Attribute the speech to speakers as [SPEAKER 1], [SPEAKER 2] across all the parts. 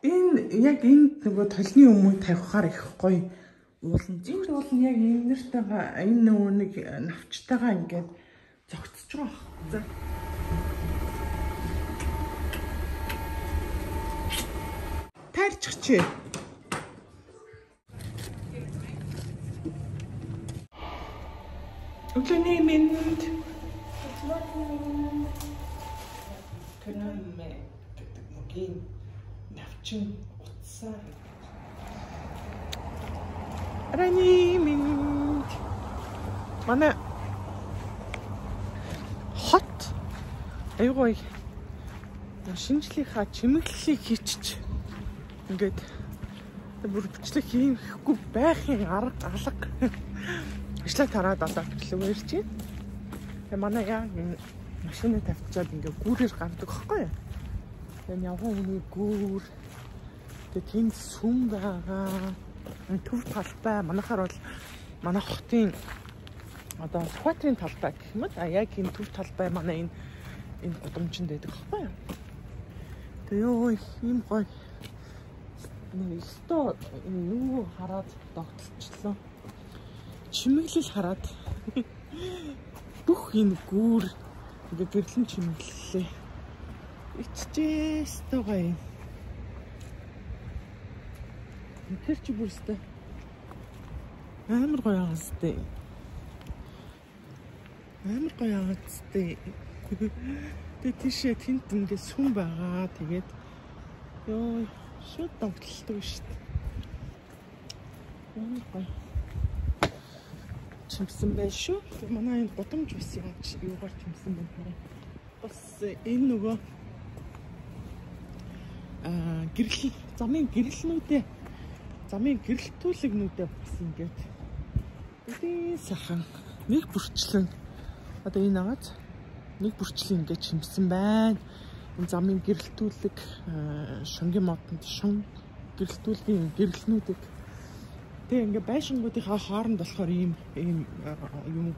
[SPEAKER 1] Яг энэ нөгөө толны өмнө тавихаар их гоё уулан. Энд бол яг энэртэйгээ энэ нөгөө нэг навчтайгаа ингээд зогцож байгаа байхгүй. За. Таарчих чи. Өглөөний минут. Тэрнээ гэдэг мөгийн навчин утсаа. Рани минут. Манай хот айгой шинжлэхаа чимэглэлийг хийчих. Ингээд бүр бичлэг хийхгүй байхын арга алга ажлаа тараад одоо бичлэг ярьж байна. Тэгээ манай яа машинаа тавьчаад ингээ гүүрээр гардаг байхгүй юу? Тэгээ явган хүний гүүр тэгээ тэнд сүм байгаа. Төв талбай манайхаар бол манай хотын одоо скватрын талбай гэх юм уу? Яг энэ төв талбай манай энэ гудамжинд байдаг байхгүй юу? Тэгээ ёо ийм гоё нэг өстөө юу хараад тогтолцлоо. Чимэглэл хараад бүх энэ гүүр ингээ гэрлэн чимэглэлээ. Иччээс төгөө. Тэр чи бүрстэй. Амар гоё яастай. Амар гоё яастай. Тэгээ тийшээ тент ингээ сүм байгаа. Тэгээд ёо шууд тогтолдог шүү дээ. Амар гоё. Чимсэн байх шүү. Манай энэ гудамж бас юугаар чимсэн байна. Бас энэ нөгөө гэрэл замын гэрэлнүүдээ замын гэрэлтүүлэгнүүдээ бас ингээд үгүй сайхан нэг бүрчлэн одоо энэ агаад нэг бүрчлэн ингээд чимсэн байна. Энэ замын гэрэлтүүлэг шунгийн модонд шун гэрэлтүүлгийн гэрэлнүүдийг тэгээ ингээ байшингуудынхаа хооронд болохоор ийм юм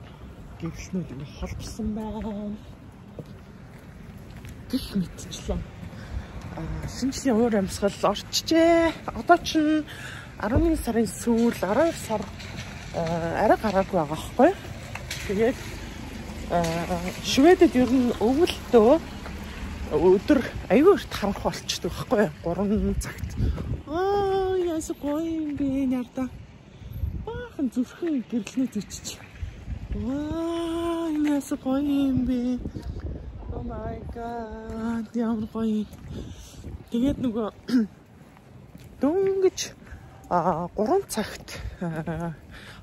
[SPEAKER 1] гэрэлтнүүд ингээ холбосон байна. Гэх мэтчлэн шинжлэхийн уур амьсгал орчжээ. Одоо чинь 11 сарын сүүл 12 сар арай гараагүй байгаа байхгүй. Тэгээд Шведэд ер нь өвөлдөө өдөр аюу өрт харанх болчихдог байхгүй 3 цагт. Яас гоё юм бэ нарда. Баахан зүрхэн гэрэлнүүд ичиж. Яас гоё юм бэ. Oh my god. Ямар гоё. Тэгээд нөгөө дөнгөж 3 цагт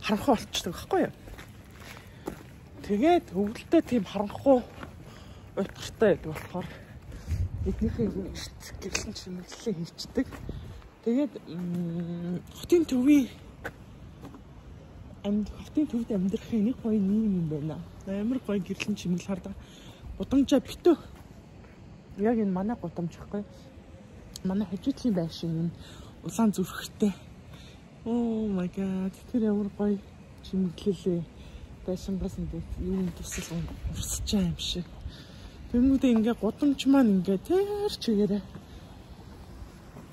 [SPEAKER 1] харанхуй болчихдог байхгүй юу? Тэгээд өвөлдөө тийм харанхуй утгартай байдаг болохоор эднийхээ гэрлэн чимэглэлээ хийчдэг. Тэгээд хотын төвд амьдрахын нэг гоё юм байна. Амар гоё гэрлэн чимэглэл хардаг. Гудамжаа битүү. Яг энэ манай гудамж ихгүй. Манай хажуудлын байшин энэ улаан зүрхтэй. Oh my god. Тэр ямар гоё чимэглэлээ. Байшингаас ингээд юу тусал урсч байгаа юм шиг. Тэнгүүдээ ингээ гудамж маань ингээ тэр чигээрээ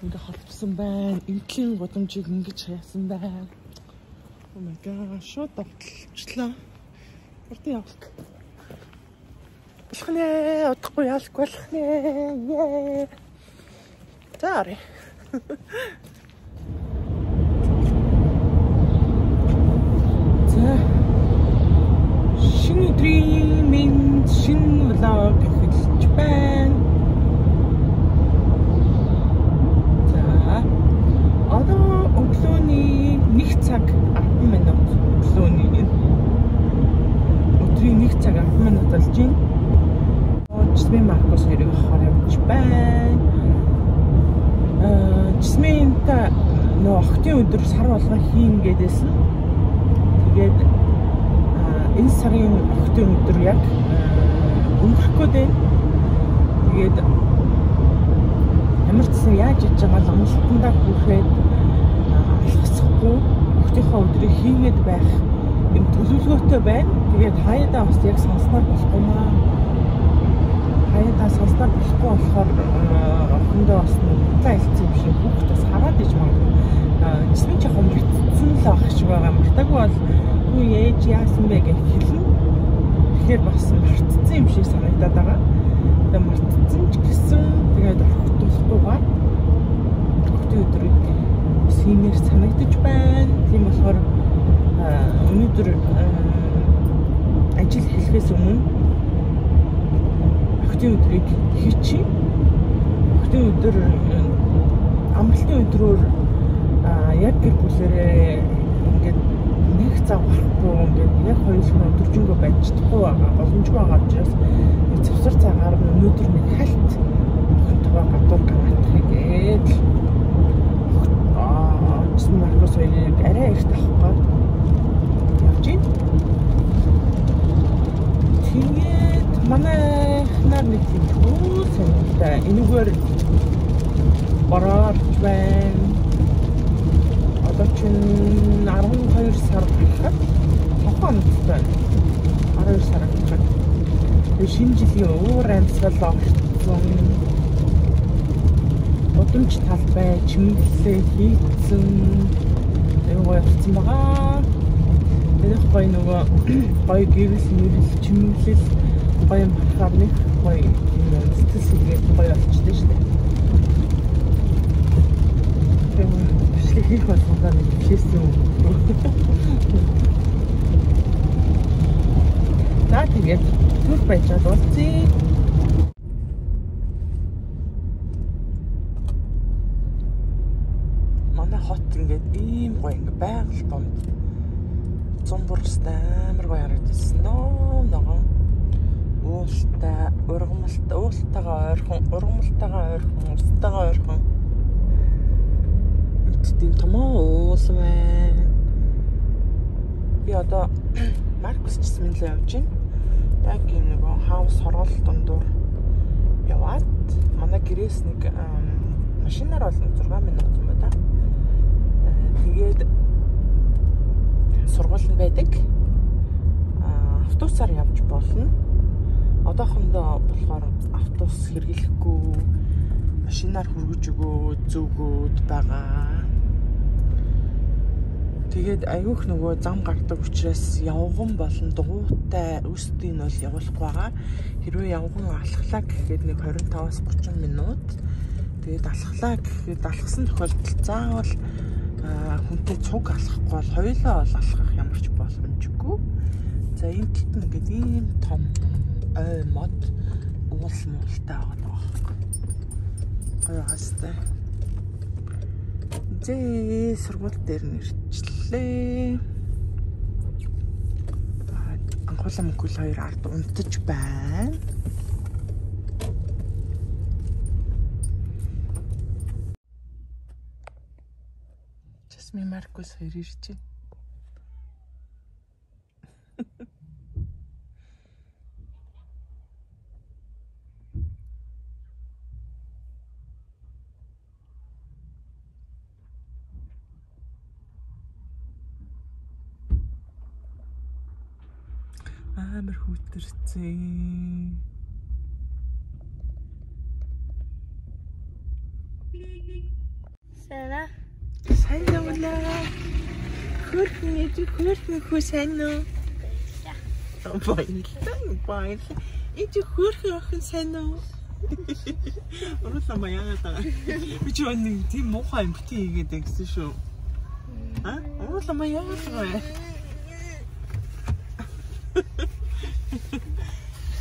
[SPEAKER 1] ингээ холбосон байна. Энтлийн гудамжийг ингэж хаяасан байна. Oh my god. Шууд тогтолцлоо. Урд явах. Болох нэ, удахгүй ялахгүй болох нэ. Таарэ. За. Шинэ өдрийн минь шинэ влог эхэлж байна. За. Одоо өглөөний 1 цаг 10 минут өглөөний өдрийн 1 цаг 10 минут болж байна. Жисмийн Маркос хэрэг ахаар явж байна. Жисминта нөө октын өдөр сар болгон хийн гэдээсэн. Тэгээд энэ сарын октын өдөр яг өнгөрөхгүй дээ. Тэгээд ямар ч гэсэн яаж иж байгаа л амлалтандаа хүрээд алхасахгүй октынхаа өдрийг хийгээд байх юм төлөвлөгөөтэй байна. Тэгээд хаяадаа бас яг сонсноор болохгүй маа. хаяа сонсноор болохгүй болохоор охиндоо бас нутаа хэлсэн юм шиг хүүхд бас хараад иж магадгүй. Эцэг жоохон битсэн л ах шиг байгаа. Мартаагүй бол хүү ээж яасан бэ гэж хэлнэ. Тэгэхээр бас мартцсан юм шиг санагдаад байгаа. Тэгээ мартцсан ч гэсэн тэгээд орхитуулахгүйгээр өглөө өдрийг симээр санагдаж байна. Тийм болохоор өнөөдөр ажил хэлэхээс өмнө өглөө өдрийг хийчих. Өглөө өдөр амралтын өдрөөр яг гэр бүлээрээ ингээд нэг цаг гарахгүй ингээд яг хоёулаа өдөржингөө байж чадахгүй байгаа. Боломжгүй байгаа учраас завсар цагаар өнөөдөр нэг хальт охинтойгоо гадуур гаргахыг гээд Жисэн Маркус хоёрыг арай эрт авах гээд явж байна. Тэгээд манайхнаар нэг тийм сонирхолтой энэгээр борооч байна. Одоо чинь 12 сар гарахад тохиомдтой 12 сар гарахад шинэ жилийн өөр амьсгал орсон. Удамж талбай чимэглэлээ хийцэн гоё болсон байгаа. Тэгээд гоё нөгөө гоё гэрэл мөрөл чимэглэл гоё харахаар нэг гоё юм сэтгэл сэтгэл гоё болчихсон шүү дээ. Тэгээд хийх болгондоо нэг хийсэн юм. За тэгээд түр байжаад болцъя. Хот ингээд ийм гоё ингээд байгаль донд зомборстай амар гоё харагдсан ногоон уултай ургамалтай уултайгаа ойрхон ургамалтайгаа ойрхон устайгаа ойрхон тийм томоо уус байна. Би одоо Маркус чисмэнлээ явж байна. Яг ийм нөгөө хаус хоргол дундуур яваад манай гэрээс нэг машинаар бол 6 минут юм байна. Тэгээд сургууль нь байдаг. Автобусаар явж болно. Одоохондоо болохоор автобус хэрэглэхгүй машинаар хөргөж өгөө зүгүүд байгаа. Тэгээд аюух нөгөө зам гардаг учраас явган болон дугуйтай өстийн бол явуулахгүй байгаа. Хэрвээ явган алхлаа гэхэд нэг 25-аас 30 минут. Тэгээд алхлаа гэхэд алхсан тохиолдолд заавал хүнтэй цуг алхахгүй бол хоёулаа бол алхах ямар ч боломжгүй. За энэ талд нь ингээд ийм том ой мод уул муултай байгаа. Гоё хастай. Зээ сургууль дээр нэрчлээ. Анхуулаа мөнгөл хоёр ард унтаж байна. Ми Маркус хоёр ирж байна. Амар хүтэрцээ.
[SPEAKER 2] Сара.
[SPEAKER 1] Сайн явлаа. Хөрхөн хөө сайн уу? Баярлалаа. Эцэг хөрхөн охин сайн уу? Оролцоо яагаад байгаа. Би ч нэг тийм муухай юм бити хийгээд гэсэн шүү. Оролцоо яагаад байгаа.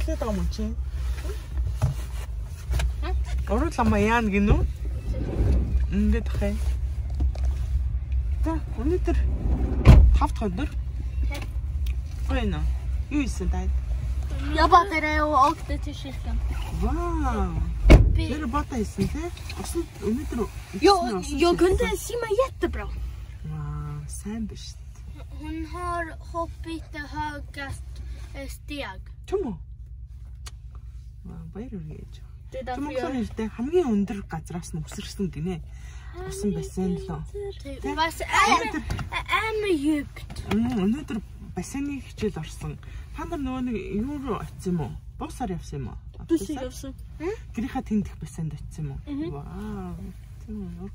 [SPEAKER 1] Хэт амч. Оролцоо яан гинөө? Ингээд хай. Өнөөдөр 5 дахь өдөр. Гойно. Юу ийсэн таа?
[SPEAKER 2] Jag bara åkte till kyrkan.
[SPEAKER 1] Wow. Тэр бата ийсэн те? Өнөөдөр
[SPEAKER 2] Jag kunde simma jättebra.
[SPEAKER 1] Сайн биш.
[SPEAKER 2] Hon har hoppat det högast steg.
[SPEAKER 1] Түм үү? Баяр үргэж.
[SPEAKER 2] Det är därför jag...
[SPEAKER 1] хамгийн өндөр газраас нь өсөрсөн гинэ. Усан бассейн лөө.
[SPEAKER 2] Vad är med djupt?
[SPEAKER 1] Өнөөдөр бассейны хичээл орсон. Та нар нөгөө нэг юу руу очив юм уу? Буусаар явсан юм уу?
[SPEAKER 3] Busig явсан.
[SPEAKER 1] Гэрийнхаа тэндх бассейнд очсон юм уу? Вау.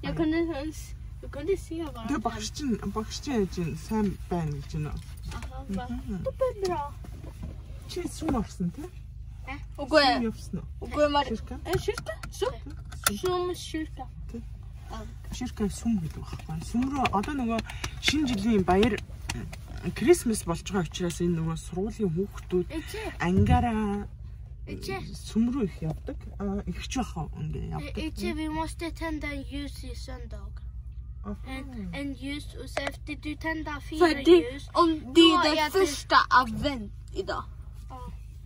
[SPEAKER 2] Jag kunde se bara.
[SPEAKER 1] Тэр багш чинь яаж сайн байна гэж байна.
[SPEAKER 2] Aha, det blir bra.
[SPEAKER 1] Чи сум орсон тий?
[SPEAKER 3] Үгүй ээ.
[SPEAKER 1] Явсан уу?
[SPEAKER 3] Үгүй мар.
[SPEAKER 1] Ширка?
[SPEAKER 3] Ширка?
[SPEAKER 2] Kyrka.
[SPEAKER 1] Ширка сум гэдэг байхгүй. Сум руу одоо нөгөө шинэ жилийн баяр Крисмас болж байгаа учраас энэ нөгөө сургуулийн хүүхдүүд ангаараа сум руу их явдаг. Ихч бахаа ингээ явдаг.
[SPEAKER 2] Vi måste tända ljus i söndag. En ljus och så efter du tänder 4 ljus.
[SPEAKER 3] Om det är den första advent idag.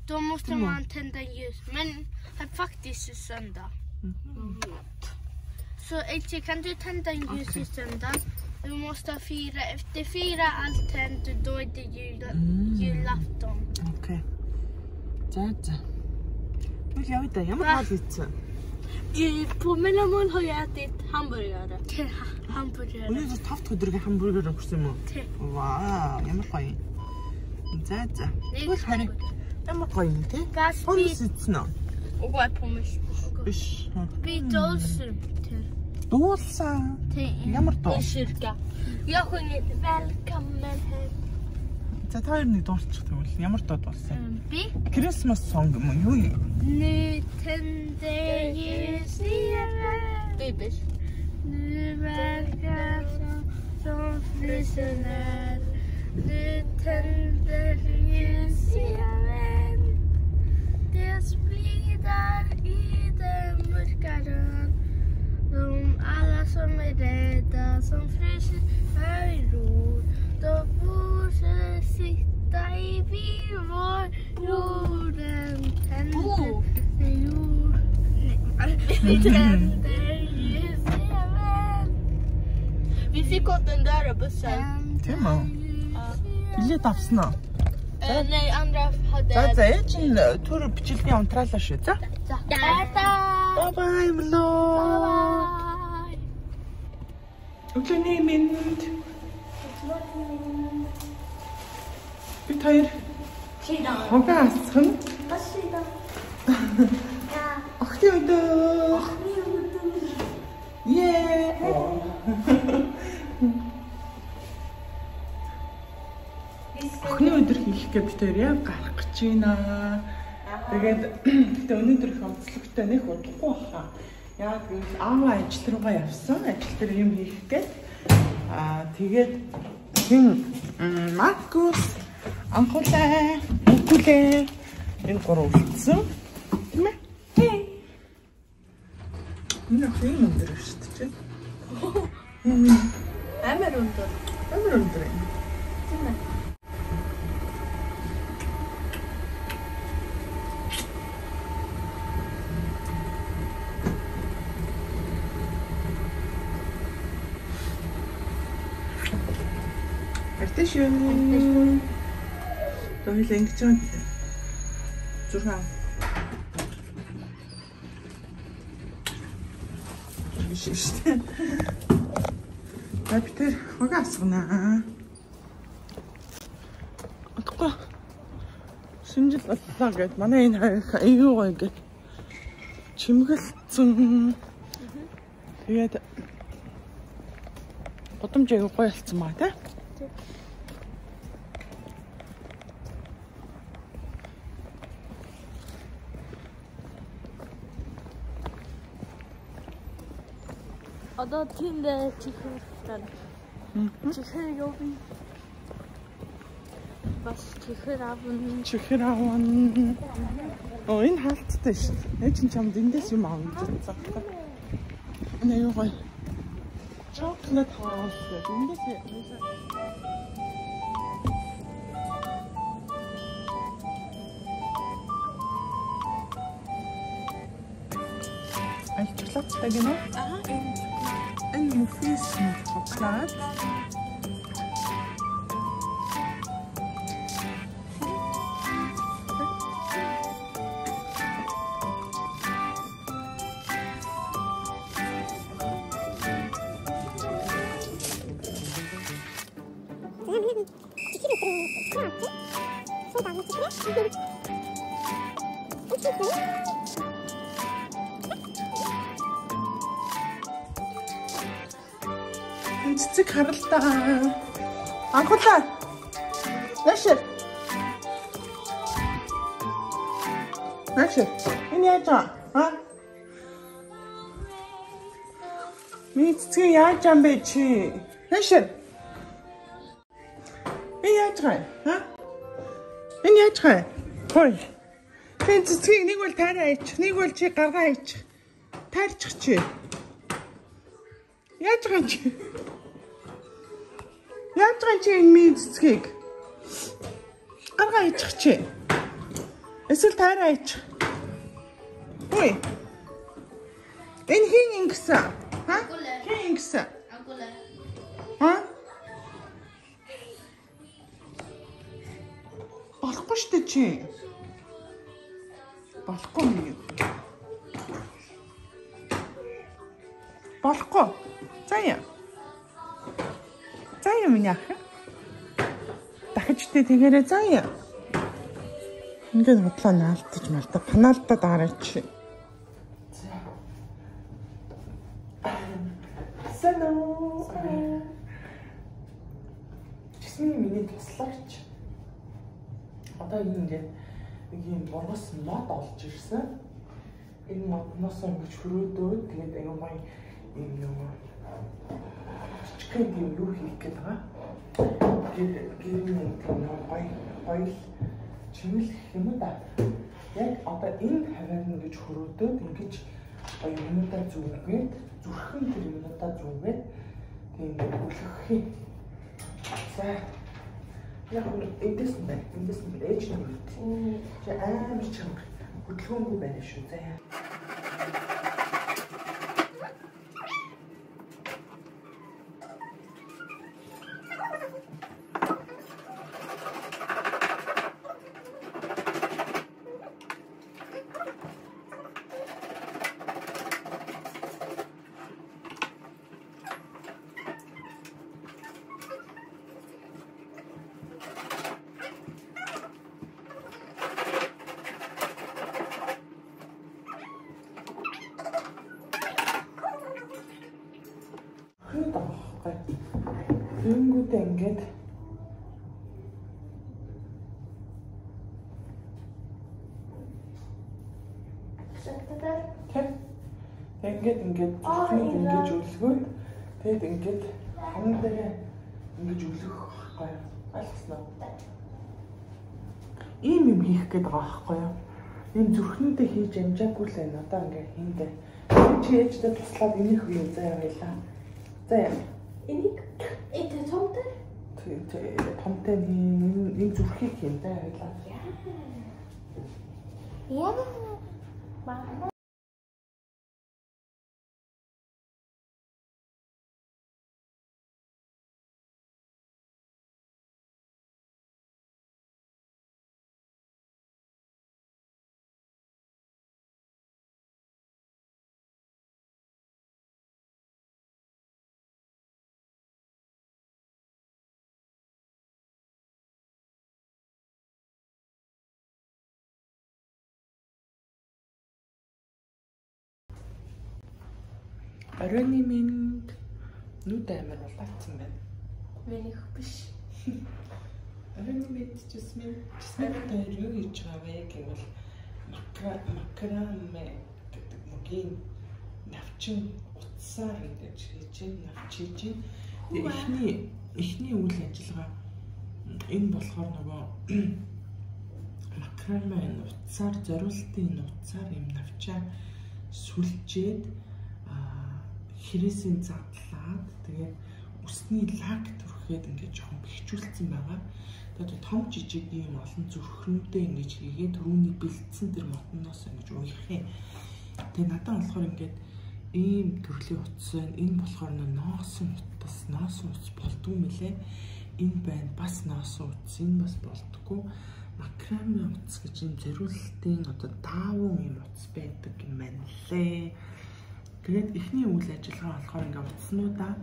[SPEAKER 2] Då måste man tända ljus. Men faktiskt i söndag. Så kan du tända en ljus i söndag? Du måste fira. Efter 4 allt tänt, då är det julafton.
[SPEAKER 1] Okej. За. Vad gör vi där? Jag måste ha lite.
[SPEAKER 3] På mellanmål har jag ätit hamburgare.
[SPEAKER 2] Hamburgare.
[SPEAKER 1] Өнөөдөр 5 дахь өдрийн хамбургер өгсөн юм уу? Вау, ямар гоё. За. Тэгвэл харин ямар гоё юм те? Помс идсэн үү?
[SPEAKER 3] Үгүй помс.
[SPEAKER 1] Биш.
[SPEAKER 2] Би дуулсан.
[SPEAKER 1] Дуулсан. Ямар дуу?
[SPEAKER 3] Kyrka. Jag sjunger välkommen hem.
[SPEAKER 1] За та хоёр нэг дуулчих тэгвэл ямар дуу дуулсан?
[SPEAKER 2] Би
[SPEAKER 1] Christmas song юм уу? Юу?
[SPEAKER 2] Nu tänder ljus i världen.
[SPEAKER 3] Bibis.
[SPEAKER 2] Nu verkar som frysen är. Nu tänder ljus i världen. Det splitar i den mörka rön. Alla som är rädda, som fryser här i ro. Då borde sitta i bil vår jorden tänder. Vi tänder ljus i världen.
[SPEAKER 3] Vi fick åt den där bussen.
[SPEAKER 1] Тийм үү? Билет авсан уу?
[SPEAKER 3] Nej, andra hade...
[SPEAKER 1] За ээж нь түр бичлэгийн унтраалаа шүү. За. Bye bye млоо. Өглөөний мэнд. Бид хоёр хогоо асхан. Охны өдөр. Охны өдөр хийх гэж бид хоёр яг гарах гэж байна. Тэгээд гэтээ өнөөдөр их онцлогтой нэг удахгүй баха. Яг гэвэл аава ажил руугаа явсан. Ажил дээр юм хийх гээд тэгээд хин Маркус анхуулаа өгүүлээ. Энэ гурав үлдсэн. Тийм ээ. Энэ хин өндөр шүү дээ.
[SPEAKER 3] Амар өндөр.
[SPEAKER 1] Амар өндөр юм.
[SPEAKER 3] Тийм ээ.
[SPEAKER 1] Артишөө. Тойл ингэж байгаа. Зургаа. Бишээ. Бид хогоо асгана. Атгаа. Шинжил боллоо гэд манай энэ аюу гоё гэд чимгэлцэн. Тэгээд годомж аюу гоё болсон маа тий.
[SPEAKER 3] Одоо тэнд чихэр тань. Чихэр явна. Бас чихэр авна.
[SPEAKER 1] Чихэр авна. Оо энэ хаалттай шүү. Ээж нь чамд эндээс юм аавна гэж бодсон. Энэ юу гоё. Chocolate house гэдэг. Эндээс Ай чоколадтай гэнэ?
[SPEAKER 3] Aha,
[SPEAKER 1] Энэ муфис чоколад.
[SPEAKER 4] Soda mı çıkıyor?
[SPEAKER 1] Цэцэг харалтаа. Анхуулаа. Нэшэр. Нэшэр. Энэ яаж аа? Миний цэцэг яаж юм бэ чи? Нэшэр. Энэ яаж аа? Энэ яаж аа? Хой. Тэн цэцгийг нэг бол таараа ич, нэг бол чи гаргаа ич. Таарчих чи. Яаж байгаа чи? Яаж байгаа чи энэ миний цэцгийг? Гаргаа ичих чи. Эсвэл таараа ич. Хой. Энэ хин ингэсэн? Ха? Хин ингэсэн? Ха? Болохгүй шүү дээ чи. Болохгүй юм. Болохгүй. Заяа. Заяа минь ах. Дахиж тэгээрээ заяа. Ингээд бодлоо наалтаж малта. Панаалтаа дараач чи. Салуу. Чисний миний туслаач. Одоо ингээд нэг юм боргос мод олж ирсэн. Энэ модноос ингэж хөрөөдөө тэгээд аюу май юм чичгэн юм юу хийх гээд байгаа. Тэгээд гэрний гоё чимэл юм да. Яг одоо энэ хаваар ингэж хөрөөдөөд ингэж гоё юмудаа зүгээд зүрхэн тэр юмудаа зүгээд тэгээд үлгэх юм. За яг эндээс нь ээж нь үт. Чи амар чанга хөдөлгөөнгүй байна шүү заяа. Ингүүд ингээд ингээд ингэж өлгөөд тэгэд ингээд хамдаа ингэж өлгөх байхгүй юу? Ойлгосноо. Ийм юм хийх гээд байгаа байхгүй юу? Ийм зүрхэндээ хийж амжаагүй л байна. Одоо ингээд хийндээ. Чи ээжтэй туслаад энийг хөө заяа байлаа. Заяа.
[SPEAKER 3] Энийг томтой?
[SPEAKER 1] Томтой нэг зүрхийг хийн заяа байлаа.
[SPEAKER 3] Яа. Маа.
[SPEAKER 1] Оройны минь нүд амар улаацсан байна.
[SPEAKER 3] Минийх биш.
[SPEAKER 1] Оройны минь чисмэн дээр юу хийж байгаа вэ гэвэл макраме гэдэг мөгийн навчин утсаар ингэж хийж навчиж. Эхний үйл ажиллагаа энэ болохоор нөгөө макраме утсаар зориултын утсаар юм навчаа сүлжээд хэрэгсийн задлаад тэгээд усны лак төрөхэд ингээд жоохон бэхжүүлсэн байгаа. Тэгээд том жижиг ийм олон зүрхнүүдээ ингэж хийгээд түрүүний бэлдсэн тэр модноос ингэж уух юм. Тэгээд надад болохоор ингээд ийм төрлийн утас байна. Энэ болохоор ноосон утас болдгүй мөлий. Энэ байна бас ноосон утас, энэ бас болдгүй. Макраме утас гэж энэ зориултын одоо даавуу юм утас байдаг юм байна лээ. Тэгээд эхний үйл ажиллагаа болохоор ингээд утаснуудаа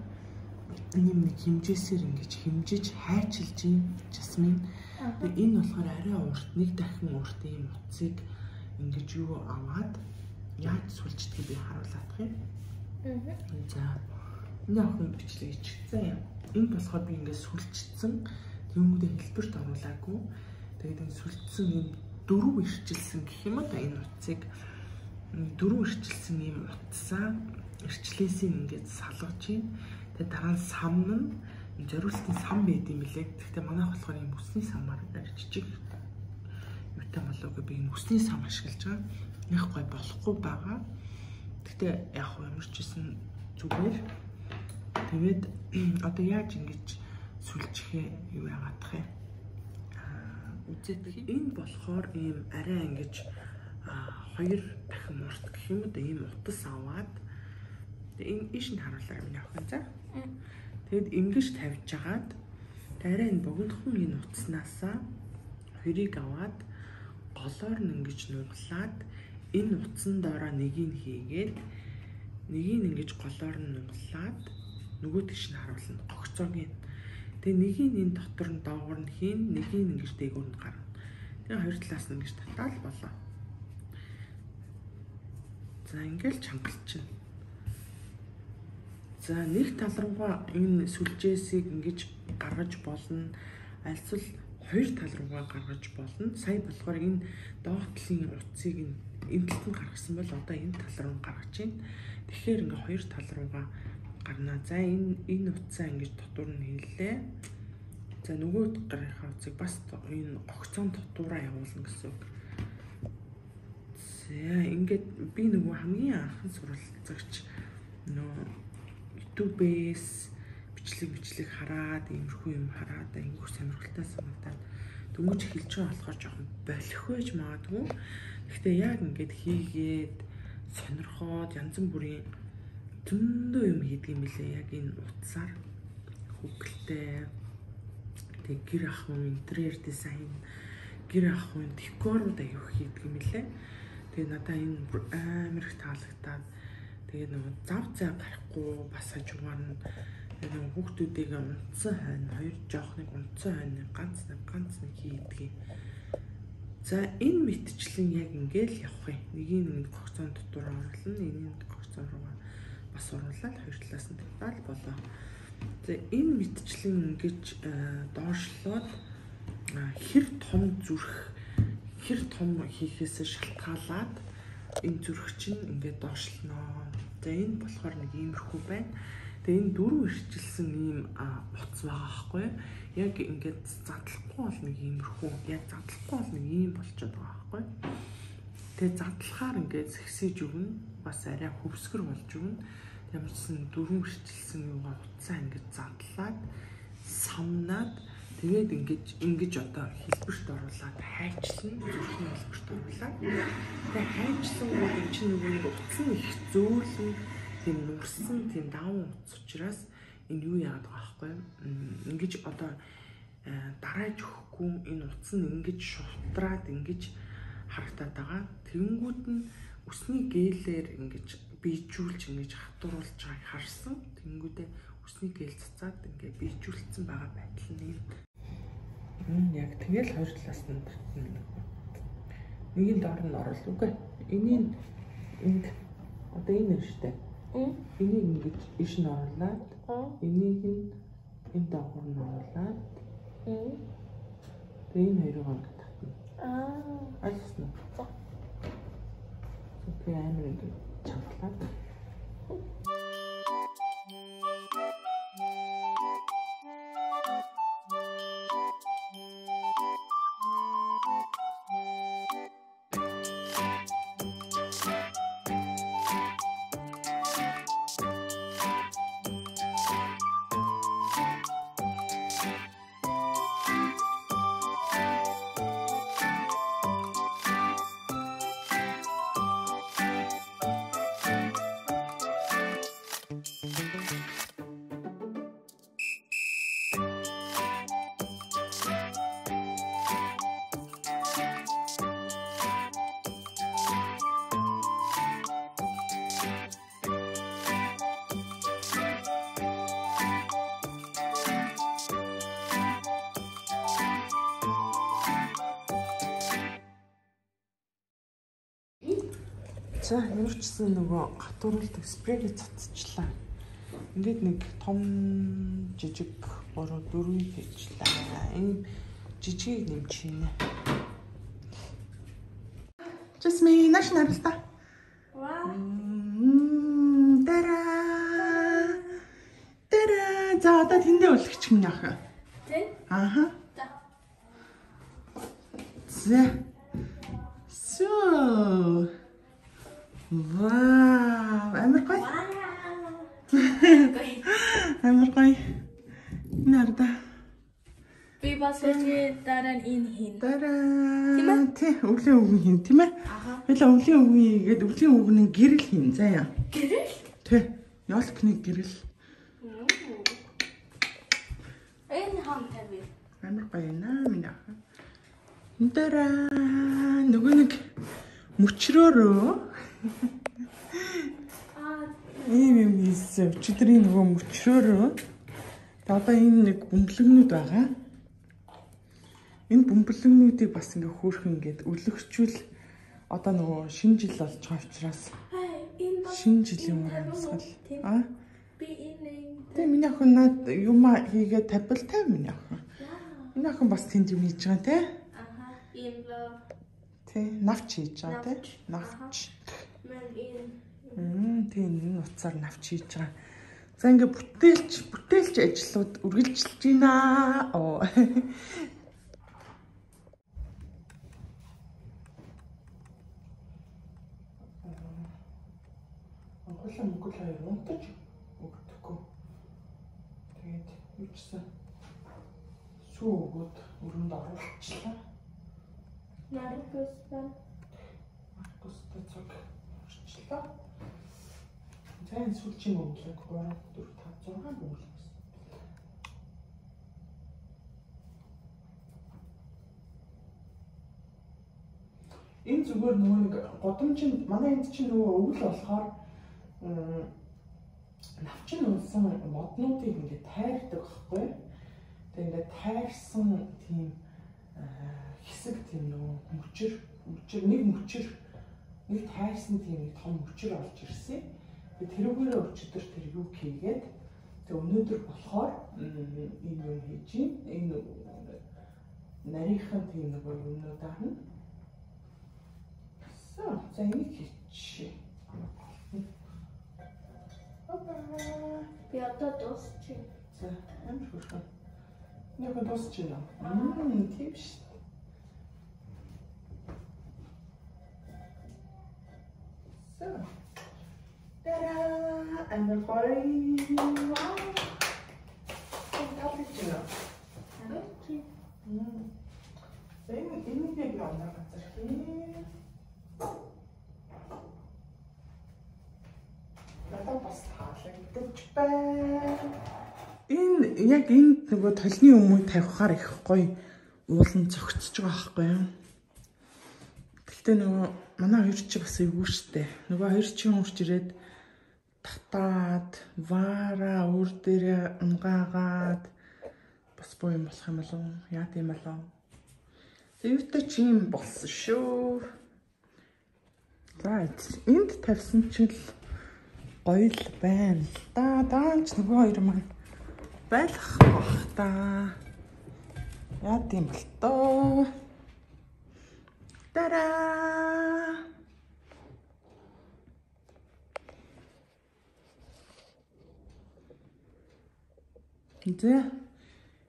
[SPEAKER 1] ийм нэг хэмжээсээр ингэж хэмжиж хайчилж юм жасмин. Тэгээд энэ болохоор арай урт нэг дахин урт ийм утсыг ингэж юу аваад яаж сүлждгийг би харуулах юм. За Энэ охин бичлэг ичгцэн юм. Энэ болохоор би ингээд сүлжчихсэн. Тэнгүүдээ хэлбэрт оруулаагүй. Тэгээд энэ сүлжсэн юм 4 ирчилсэн гэх юм уу энэ утсыг 4 ирчилсэн юм утсаа ирчлээсийн ингээд салгаж байна. Тэгээд дараа нь сам нь зориултын сам байд юм билээ. Гэхдээ манайх болохоор юм өсний самаар жижиг юутай болоогүй би энэ өсний сам ашиглаж байгаа. Яг гой болохгүй байгаа. Гэхдээ яг ямар ч гэсэн зүгээр. Тэгээд одоо яаж ингэж сүлжихээ юу яагаадах юм. Үзээд энэ болохоор ийм арай ингэж 2 дахин урт гэх юм уу ийм утас аваад энэ иш нь харуулаа юм явах юм за. Тэгэд ингэж тавьж агаад арай энэ богинохон энэ утаснасаа хоёрыг аваад голоор нь ингэж нуглаад энэ утсан доороо нэгийг хийгээд нэгийг ингэж голоор нь нуглаад нөгөө тийш нь харуулна гогцоогийн. Тэгээ нэгийг энэ дотор нь доогуур нь хийн нэгийг ингэж дээгүүр нь гарна. Тэгээ хоёр талаас нь ингэж татаал болоо. За ингээл чангалчихна. За нэг тал руугаа энэ сүлжээсийг ингэж гаргаж болно. Альцвал хоёр тал руугаа гаргаж болно. Сая болохоор энэ доох талын утсыг энэ талд нь гаргасан бол одоо энэ тал руу гаргаж байна. Тэгэхээр ингээ хоёр тал руугаа гарнаа. За энэ утсаа ингэж дотор нь хийлээ. За нөгөө гарынхаа утсыг бас энэ гогцоон дотоороо явуулна гэсэн үг. За ингээд би нөгөө хамгийн анхан суралцагч нөгөө YouTube-ээс бичлэг хараад иймэрхүү юм хараад айгүй сонирхолтой санагдаад дөнгөж эхэлж байгаа болохоор жоохон болох байж магадгүй. Гэхдээ яг ингээд хийгээд сонирхоод янз бүрийн зөндөө юм хийдэг юм билээ. Яг энэ утсаар хөвгөлтэй тэг гэр ахуйн интерьер дизайн гэр ахуйн декорууд аяг хийдэг юм билээ. Тэгээ надаа энэ амар их таалагдаад тэгээ нөгөө зав зав гарахгүй бас хажуугаар нь нөгөө хүүхдүүдийг унтсан хойно хоёр жоохныг унтсан хойно ганц нэг хийдэг. За энэ мэтчлэн яг ингээл явах юм. Нэгийг нэг гогцоон дотор оруулна, энийг гогцоон руугаа бас оруулаад хоёр талаас нь татаал болоо. За энэ мэтчлэн ингэж доошлоод хэр том зүрх хэр том хийхээс шалтгаалаад энэ зүрх чинь ингээд доошлноо. За энэ болохоор нэг иймэрхүү байна. Тэгээ энэ 4 ирчилсэн ийм утас байгаа байхгүй. Яг ингээд задлахгүй бол нэг иймэрхүү. Яг задлахгүй бол нэг ийм болчиход байгаа байхгүй. Тэгээ задлахаар ингээд сэгсэж өгнө. Бас арай хөвсгөр болж өгнө. Ямар ч сан 4 ирчилсэн юугаа утсаа ингээд задлаад самнаад тэгээд ингэж одоо хэлбэрт оруулаад хайчлан зүрхний хэлбэрт оруулаад тэгээд хайчлан гэдэг чинь нөгөө утас нь их зөөлөн тийм нурсан тийм даван утас учраас энэ юу яагаад байгаа байхгүй ингэж одоо дарааж өгөхгүй энэ утас нь ингэж шутраад ингэж харагдаад байгаа. Тэнгүүд нь өсний гээлээр ингэж бийжүүлж ингэж хатууруулж байгааг харсан. Тэнгүүдээ өсний гээл цацаад ингэ бийжүүлсэн байгаа байдал нь юм. Яг тэгэл хоёр талаас нь татна. Нэгийн доор нь оруулах үгүй. Энийг одоо энэ нэр штэ. Энийг ингэж иш нь оруулаад энийг энэ доогуур нь оруулаад энэ хоёрыг ингээд татна. Альсна. Тэгээ амар ингэ чангалаад. За ямар ч гэсэн нөгөө хатууруулдаг спрейгээ цацчихлаа. Ингээд нэг том жижиг 3-4 хийжлээ. Энэ жижиг нэмчихнэ. Jasmine, наш наралта.
[SPEAKER 3] Вау.
[SPEAKER 1] Тара. За одоо тэндээ үлгчих минь яах вэ?
[SPEAKER 3] Тэ?
[SPEAKER 1] Аха.
[SPEAKER 3] За.
[SPEAKER 1] За. So. Вау, амар гоё. Амар гоё. Нарда.
[SPEAKER 3] Би бас дараа нь энэ хийн.
[SPEAKER 1] Дараа. Тий, өвлийн өвгөн хийн, тийм ээ?
[SPEAKER 3] Аха.
[SPEAKER 1] Хоёлаа өвлийн өвгөн хийгээд өвлийн өвгөний гэрэл хийн заяа.
[SPEAKER 3] Гэрэл?
[SPEAKER 1] Тий. Ёлкны гэрэл.
[SPEAKER 3] Энэ хам тавь.
[SPEAKER 1] Амар гоё наа минь ах. Дараа нөгөө нэг мөчрөөрөө ийм хийсэн. Өчигдрийн нөгөө мөчрөөрөө одоо энэ нэг бөмбөлгнүүд байгаа. Энэ бөмбөлгнүүдийг бас ингээ хөөрхөн ингээд өлөгчүүл одоо нөгөө шинэ жил болж байгаа учраас шинэ жилийн урамсгал.
[SPEAKER 3] Би энэ
[SPEAKER 1] Тэ миний охин над юм хийгээд тавьбал 50 миний охин. Миний охин бас тэнд юм хийж байгаа те.
[SPEAKER 3] аха ийм
[SPEAKER 1] Тэ навч хийж байгаа те. Навч.
[SPEAKER 3] мен энэ
[SPEAKER 1] Тийм энэ утсаар навч хийж байгаа. За ингээ бүтээлч ажлууд үргэлжилж байна. Оо. Анхлаа мөнгө хоёр унтаж өгдөг. Тэгээд юучсан сүү өгөөд өрөнд оруулчихлаа.
[SPEAKER 3] наркостай
[SPEAKER 1] Маркустай цаг орчлоо. Зайн сүүлчийн өнгөлөг 3 4 5 6 өнгөлөг. Энэ зүгээр нөгөө нэг годомжинд манай энд чинь нөгөө өвөл болохоор навчин унсан моднуудыг ингээд тайрдаг байхгүй. Тэгээд ингээд тайрсан тийм хэсэг тийм нөгөө мөчр нэг тайрсан тийм нэг том мөчр олж ирсэн. Тэгээд тэрүүгээрээ өчигдөр тэр юу хийгээд тэг өнөөдөр болохоор энэ юм хийж энэ нарийнхан тийм нөгөө юмнуудаар нь за энийг хийчих.
[SPEAKER 3] би одоо дуусчих.
[SPEAKER 1] За амар хөөрхөн. Нэг дуусчих юм. Тийм шүү. So. Тара амар гоё. Вау. Фантастично.
[SPEAKER 3] Окей.
[SPEAKER 1] Энэ яг яана газар хий. Надад бас таалагдчих байна. Энэ яг энд нөгөө толны өмнө тавихаар их гоё уулан цогцож байгаа байхгүй юу? Гэхдээ нөгөө манай хоёр чи бас эвгүй штэ. Нөгөө хоёр чи хурж ирээд татаад, вара өөр дээр унгаагаад бас боо юм болох юм болов уу? Яа тийм болов? Тэвтэй чи юм болсон шүү. За энд тавьсан чил гоё л байна. Даанч нөгөө хоёр маань байх бах та. Яа тийм бол тоо. Тара. Тэ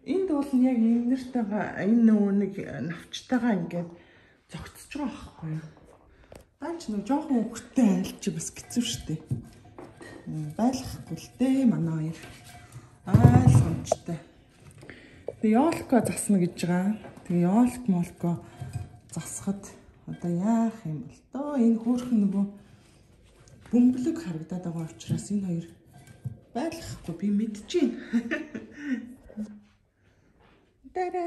[SPEAKER 1] энд бол яг энэртэйгээ энэ нөгөө нэг навчтайгаа ингээд зогцож байгаа байхгүй юу? Аач нэг жоохон хөвгтэй айлч бас хэцүү шттэ. Байлахгүй л дээ манай хоёр. Сончтой. Тэгээ ёолко засна гэж байгаа. Тэгээ ёолко засахад одоо яах юм бол тоо энэ хөөрхөн нөгөө бөмбөлөг харагдаад байгаа учраас энэ хоёр байлахгүй би мэдчихээн. Тара.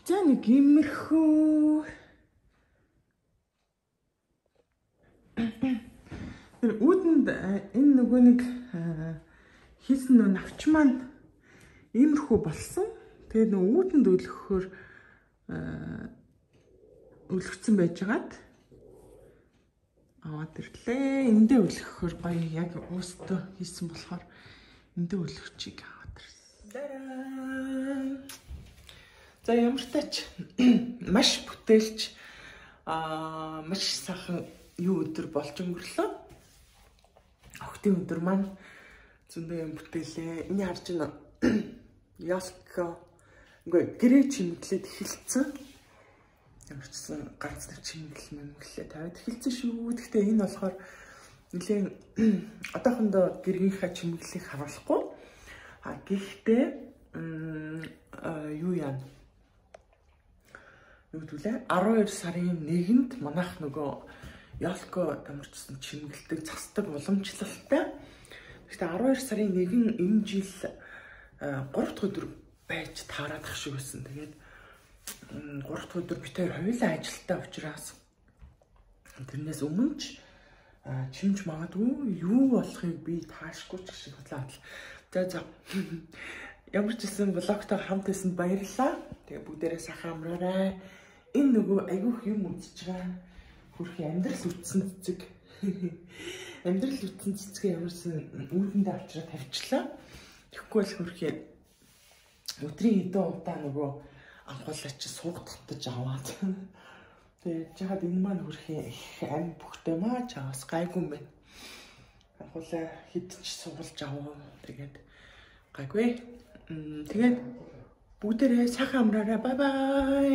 [SPEAKER 1] За нэг имерхүү. Үүдэнд энэ нөгөө нэг хийсэн нөө навч маань имерхүү болсон. Тэгээд нөгөө үүдэнд өлгөхөөр өлгцэн байжгаад аваад ирлээ. Эндээ үлгөхөр гоё яг уустаа хийсэн болохоор эндээ үлгөхчийг аваад ирсэн. За ямар ч тач маш бүтээлч маш сайхан юу өдөр болж өнгөрлөө. Охтын өдөр маань зөндөө юм бүтээлээ. Энийг харж байна. Ялка гэрээ чимэглээд эхэлсэн. Ямар ч сан ганц нэг чимэглэл мэмглээ тавиад эхэлсэн шүү. Гэхдээ энэ болохоор нэлээд одоохондоо гэргийнхаа чимэглэлийг харуулахгүй. Гэхдээ юу яа? Юу гэдүүлээ? 12 сарын 1-нд манайх нөгөө ялко амарчсан чимэглэлтэй цасдаг уламжлалтай. Гэхдээ 12 сарын 1 энэ жил 3 дахь өдөр байж таарах шиг байсан. Тэгээд 3 дахь өдөр бид хоёр хоёулаа ажилтаа учраас тэрнээс өмнө ч чимж магадгүй юу болохыг би таашгүй ч шиг бодлоо. За ямар ч гэсэн блогтой хамт байсан баярлалаа. Тэгээ бүгдээрээ сайхан амраарай. Энэ нөгөө айгүйх юм үзэж байгаа. Хөрхи амьдрал үтсэн цэцэг. Амьдрал үтсэн цэцгээ ямарсан үүрэндээ авчраа тавьчлаа. Тэгэхгүй л хөрхи өдрийн хэдэн удаа нөгөө анхуулаач суугдахтаж аваад. Тэгээд жаад энэ маань хөрхи ам бүхтэй маа чаас гайгүй юм байна. Анхуулаа хидч суулж аваа. Тэгээд гайгүй. Тэгээд бүгдээрээ сайхан амраарай. Бай бай.